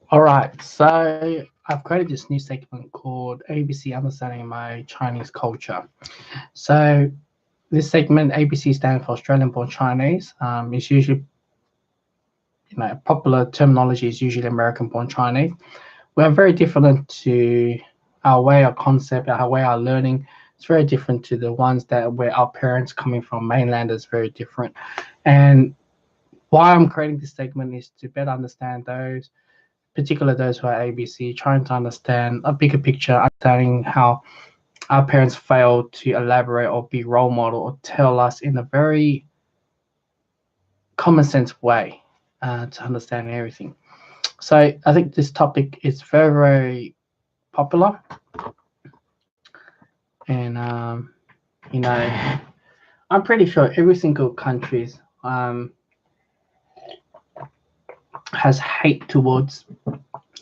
All right, so I've created this new segment called ABC Understanding My Chinese Culture. So this segment, ABC stands for Australian Born Chinese. It's usually, popular terminology is usually American Born Chinese. We're very different to our way of concept, our way of learning. It's very different to the ones that where our parents coming from mainland is very different. And why I'm creating this segment is to better understand those particular those who are ABC, trying to understand a bigger picture, understanding how our parents failed to elaborate or be role model or tell us in a very common sense way to understand everything. So I think this topic is very, very popular, and you know, I'm pretty sure every single country has hate towards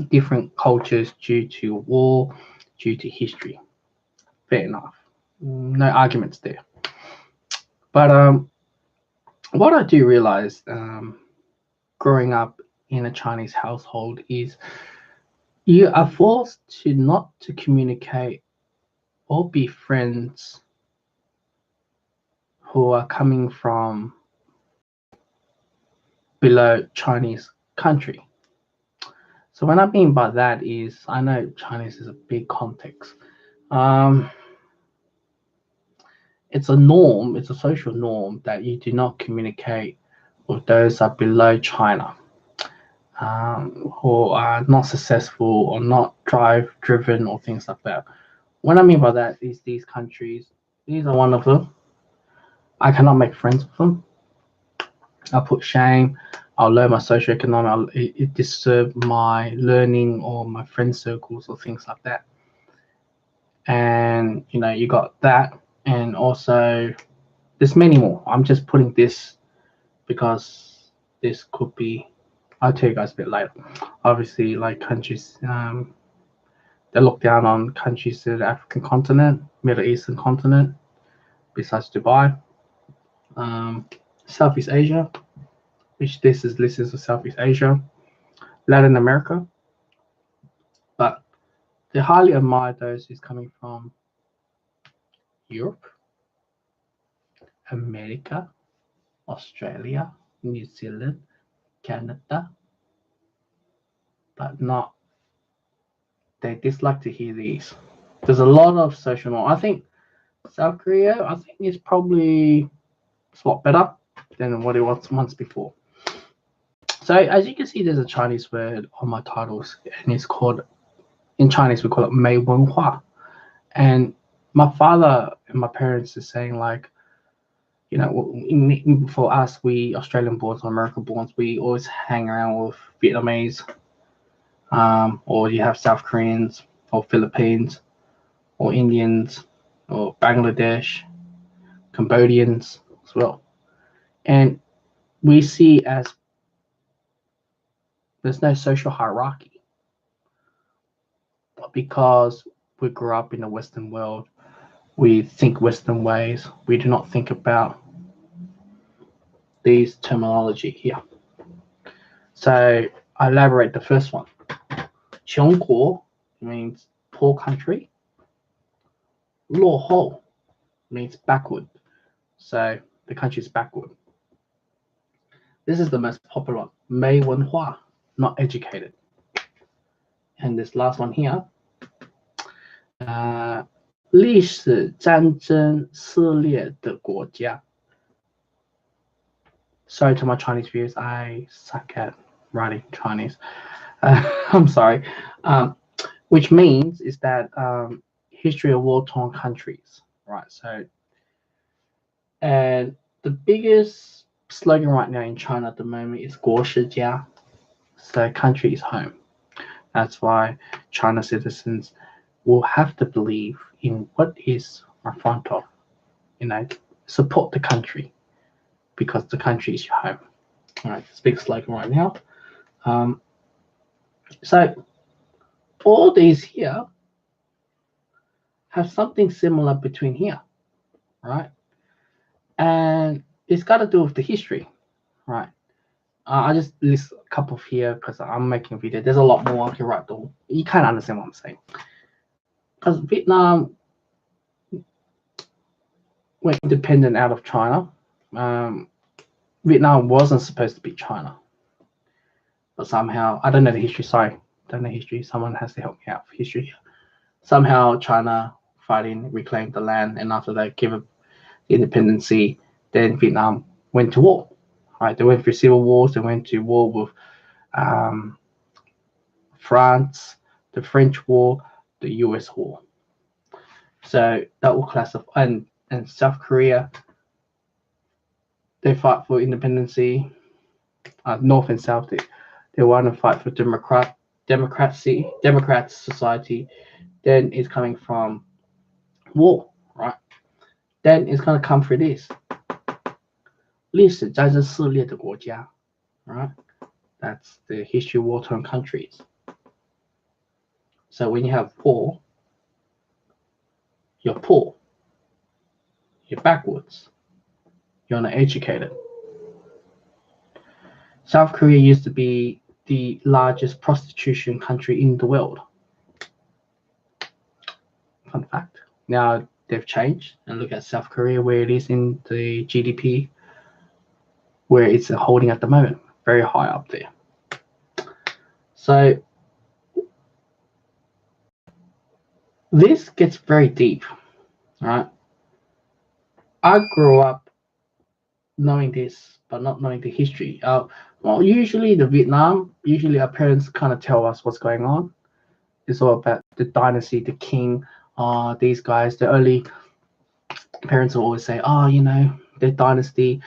different cultures due to war, due to history. Fair enough. No arguments there. But what I do realize growing up in a Chinese household is you are forced to not to communicate or be friends who are coming from below Chinese country. So what I mean by that is I know Chinese is a big context. Um, it's a norm, it's a social norm that you do not communicate with those that are below China. Who are not successful or not drive driven or things like that. What I mean by that is these countries, these are one of them. I cannot make friends with them. I'll put shame. I'll learn my socioeconomic. It disturb my learning or my friend circles or things like that. And you got that, and also there's many more. I'm just putting this because this could be. I'll tell you guys a bit later. Obviously, like countries, they look down on countries in the African continent, Middle Eastern continent, besides Dubai, um, Southeast Asia, which this is listed as Southeast Asia, Latin America, but they highly admire those who's coming from Europe, America, Australia, New Zealand, Canada, but not. They dislike to hear these. There's a lot of social norm. I think South Korea, I think is probably a lot better than what it was once before. So as you can see, there's a Chinese word on my titles, and it's called in Chinese we call it Mei Wenhua. And my father and my parents are saying like, for us, we Australian borns or American borns, we always hang around with Vietnamese, or you have South Koreans or Philippines or Indians or Bangladesh, Cambodians as well. And we see as there's no social hierarchy because we grew up in the Western world. We think Western ways. We do not think about these terminology here. So I elaborate the first one. 穷国 means poor country. 落后 means backward. So the country is backward. This is the most popular. 没文化 not educated. And this last one here. 历史战争撕裂的国家. Sorry to my Chinese viewers, I suck at writing Chinese. I'm sorry. Which means is that history of war-torn countries, right? So, and the biggest slogan right now in China at the moment is 国是家. So country is home. That's why China citizens will have to believe in what is in front of, support the country because the country is your home. All right, this big slogan right now. So all these here have something similar between here, right? And it's got to do with the history, right? I just list a couple here because I'm making a video. There's a lot more I can write though. You kind of understand what I'm saying. Because Vietnam went independent out of China. Vietnam wasn't supposed to be China. But somehow, I don't know the history, sorry. Don't know history. Someone has to help me out for history. Somehow China fighting, reclaimed the land, and after they gave up the independency, then Vietnam went to war. Right? They went through civil wars, they went to war with France, the French War, the US War. So that will classify, and South Korea, they fight for independency. North and South, they want to fight for democrat society. Then it's coming from war, right? Then it's gonna come through this. 历史战争撕裂的国家, right? That's the history of war-torn countries. So when you have poor, you're poor, you're backwards, you're not educated. South Korea used to be the largest prostitution country in the world. Fun fact. Now they've changed, and look at South Korea, where it is in the GDP, where it's holding at the moment, very high up there. So this gets very deep, right? I grew up knowing this, but not knowing the history. Well, usually usually our parents kind of tell us what's going on. It's all about the dynasty, the king, these guys. The early parents will always say, their dynasty,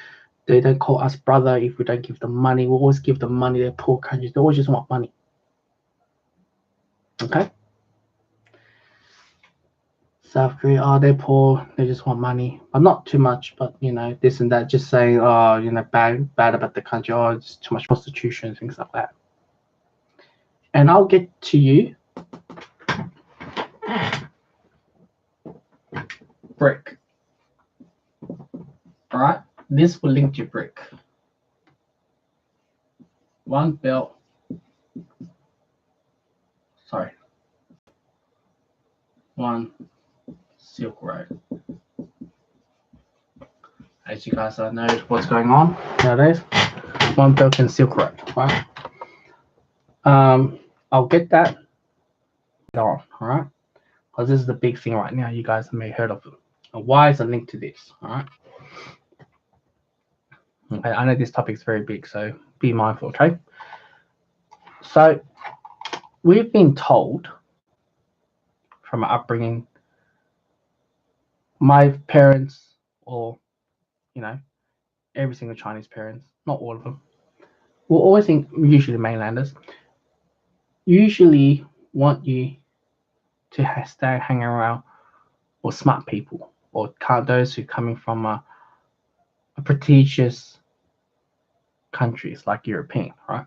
they don't call us brother if we don't give them money. We always give them money. They're poor countries. They always just want money. Okay? South Korea, they're poor. They just want money, but not too much. But this and that, just saying, bad about the country. Oh, it's too much prostitution, things like that. And I'll get to you. Brick. All right, this will link to brick. One Belt. Sorry. One Silk Road. As you guys know what's going on nowadays. One Belt and Silk Road, right? I'll get that on, all right? Because this is the big thing right now. You guys may have heard of it. And why is a link to this, all right? Okay, I know this topic is very big, so be mindful, okay? So we've been told from our upbringing, my parents, or every single Chinese parents, not all of them, will always think, usually mainlanders, usually want you to stay hanging around with smart people, or those who are coming from a prestigious countries like European, right?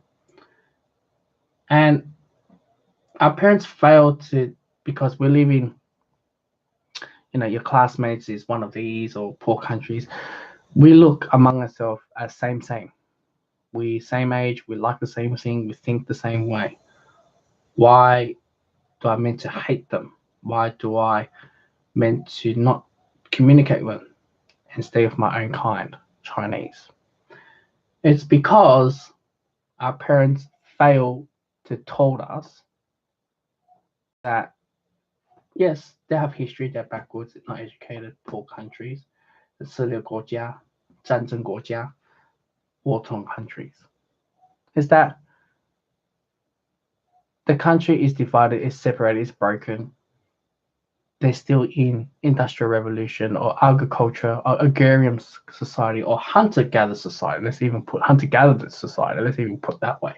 And our parents fail to, because we're living, your classmates is one of these or poor countries. We look among ourselves as same. We same age, we like the same thing, we think the same way. Why do I meant to hate them? Why do I meant to not communicate with them and stay with my own kind, Chinese? It's because our parents fail to told us that yes, they have history, they're backwards, they're not educated, poor countries, 撕裂国家, 战争国家, war-torn countries. Is that the country is divided, is separated, is broken. They're still in industrial revolution or agriculture or agrarian society or hunter-gatherer society. Let's even put hunter-gatherer society. Let's even put that way.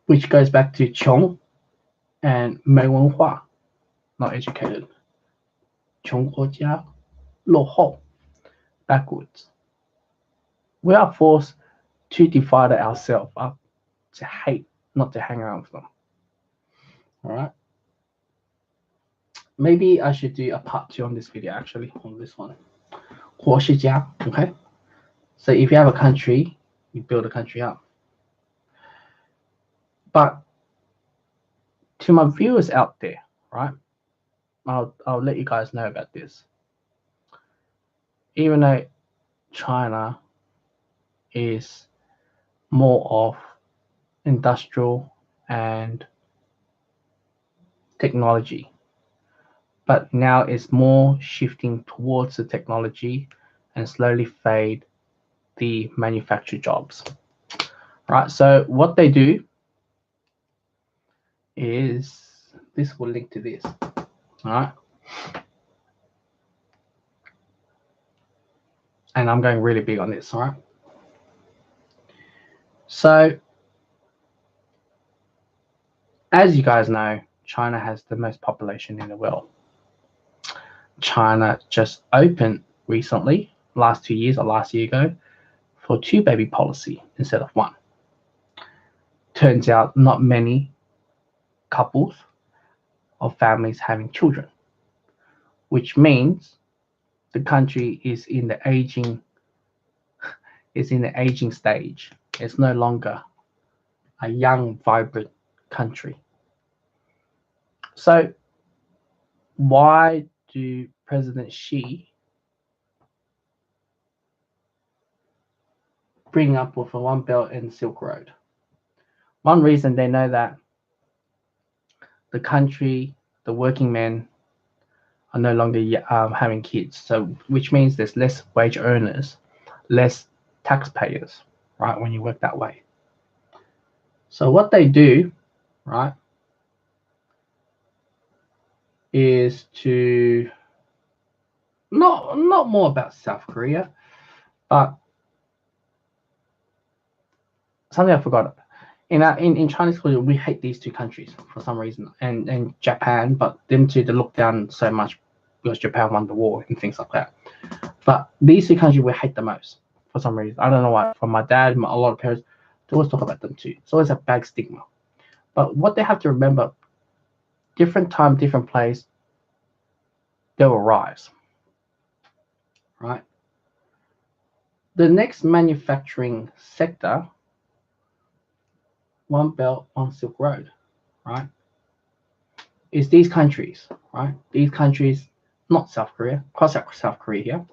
Which goes back to 穷 and 没文化, not educated. 穷国家, 落后, backwards. We are forced to divide ourselves up, to hate, not to hang around with them. All right. Maybe I should do a part 2 on this video, actually, on this one. 活世家, okay? So if you have a country, you build a country up. But to my viewers out there, right? I'll let you guys know about this. Even though China is more of industrial and technology, but now it's more shifting towards the technology and slowly fade the manufactured jobs. Right, so what they do is, this will link to this. All right, and I'm going really big on this. All right, so as you guys know, China has the most population in the world. China just opened recently, last 2 years or last year ago, for 2-baby policy instead of 1. Turns out not many couples or families having children, which means the country is in the aging stage. It's no longer a young, vibrant country. So why do President Xi bring up with a One Belt and Silk Road? One reason, they know that the country, the working men, are no longer having kids, so which means there's less wage earners, less taxpayers, right, when you work that way. So what they do, right, is to not more about South Korea, but something I forgot. In Chinese culture, we hate these 2 countries for some reason, and Japan, but them two, they look down so much because Japan won the war and things like that. But these 2 countries we hate the most for some reason. I don't know why. From my dad, a lot of parents, they always talk about them too. It's always a bad stigma. But what they have to remember, different time, different place, they will rise. Right? The next manufacturing sector, One Belt, One Silk Road, right, is these countries, right? These countries, not South Korea, cross out South Korea here.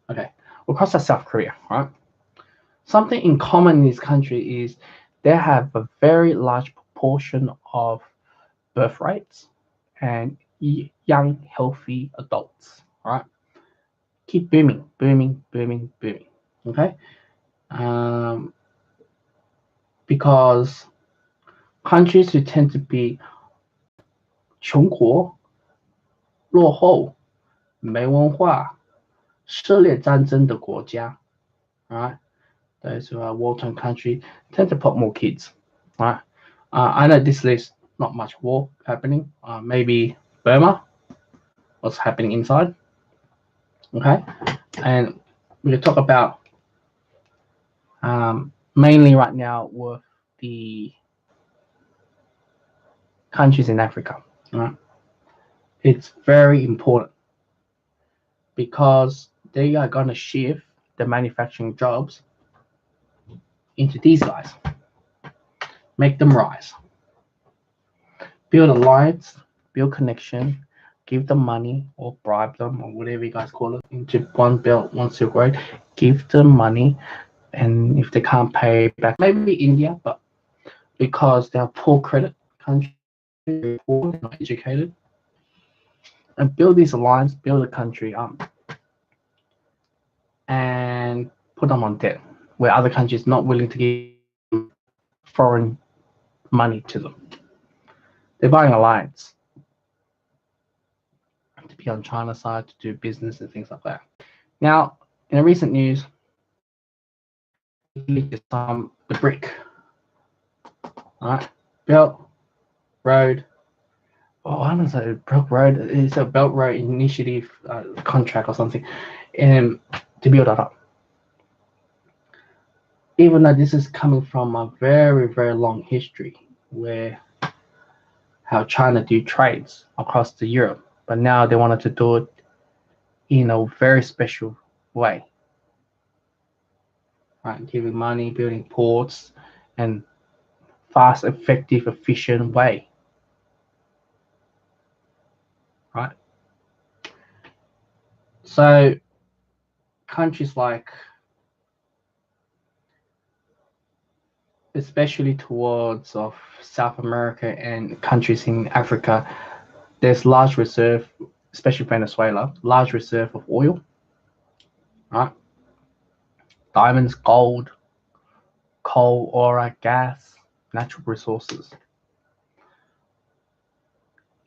Okay, we'll cross out South Korea, right? Something in common in this country is they have a very large proportion of birth rates and young, healthy adults, right? Keep booming, booming, booming, booming, okay? Because countries who tend to be 穷国、落后、没文化、涉猎战争的国家, right? Those who are war-torn country tend to put more kids, right? I know this list, not much war happening. Maybe Burma, what's happening inside, okay? And we can talk about mainly right now with the countries in Africa, right? It's very important because they are going to shift the manufacturing jobs into these guys, make them rise, build alliance, build connection, give them money or bribe them or whatever you guys call it into One Belt, One Silk Road, give them money, and if they can't pay back, maybe India, but because they're poor credit country, poor, not educated, and build this alliance, build a country up, and put them on debt where other countries not willing to give foreign money to them. They're buying alliance to be on China's side, to do business and things like that. Now, in the recent news, the BRIC, right? Belt Road. Oh, I don't know, Belt Road. It's a Belt Road Initiative contract or something, and to build that up. Even though this is coming from a very, very long history where how China do trades across to Europe, but now they wanted to do it in a very special way. Right, giving money, building ports, and fast, effective, efficient way. Right. So countries like, especially towards of South America and countries in Africa, there's large reserve, especially Venezuela, large reserve of oil, right? Diamonds, gold, coal, oil, gas, natural resources.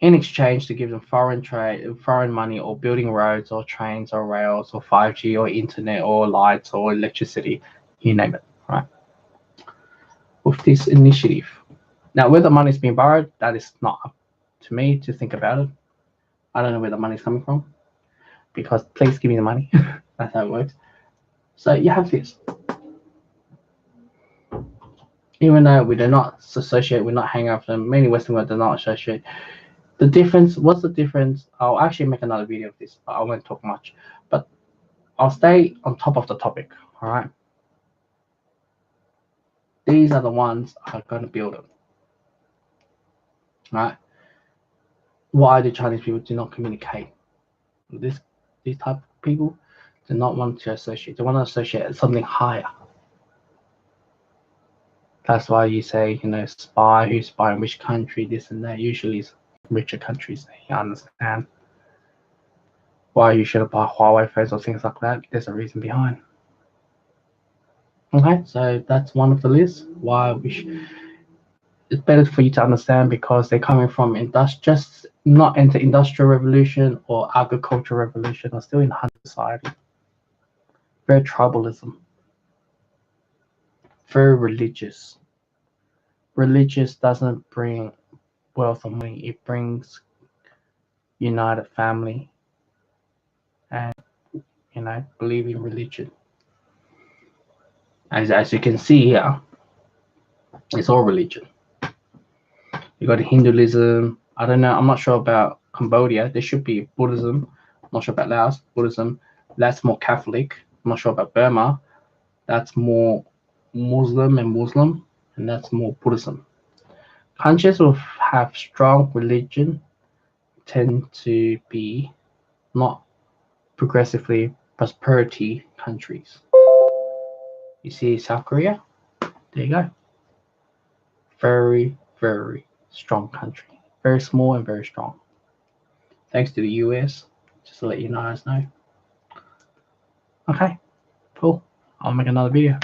In exchange to give them foreign trade, foreign money, or building roads or trains or rails or 5G or internet or lights or electricity, you name it, right? With this initiative. Now, where the money is being borrowed, that is not up to me to think about it. I don't know where the money is coming from, because please give me the money. That's how it works. So you have this. Even though we do not associate, we not hang out with them, many Western world do not associate. The difference, what's the difference? I'll actually make another video of this, but I won't talk much. But I'll stay on top of the topic, all right? These are the ones I'm going to build them, right? Why do Chinese people do not communicate? These type of people do not want to associate. They want to associate something higher. That's why you say, spy, who's spying which country, this and that. Usually it's richer countries. You understand why you should buy Huawei phones or things like that. There's a reason behind. Okay, so that's one of the lists. Why it's better for you to understand, because they're coming from just not into industrial revolution or agricultural revolution, or still in hunter society. Very tribalism. Very religious. Religious doesn't bring wealth or money. It brings united family and believe in religion. As you can see here, it's all religion. You got Hinduism. I don't know. I'm not sure about Cambodia. There should be Buddhism. I'm not sure about Laos. Buddhism. That's more Catholic. I'm not sure about Burma. That's more Muslim, and that's more Buddhism. Countries will have strong religion tend to be not progressively prosperity countries. You see South Korea? There you go. Very, very strong country. Very small and very strong. Thanks to the US, just to let you guys know. Okay, cool. I'll make another video.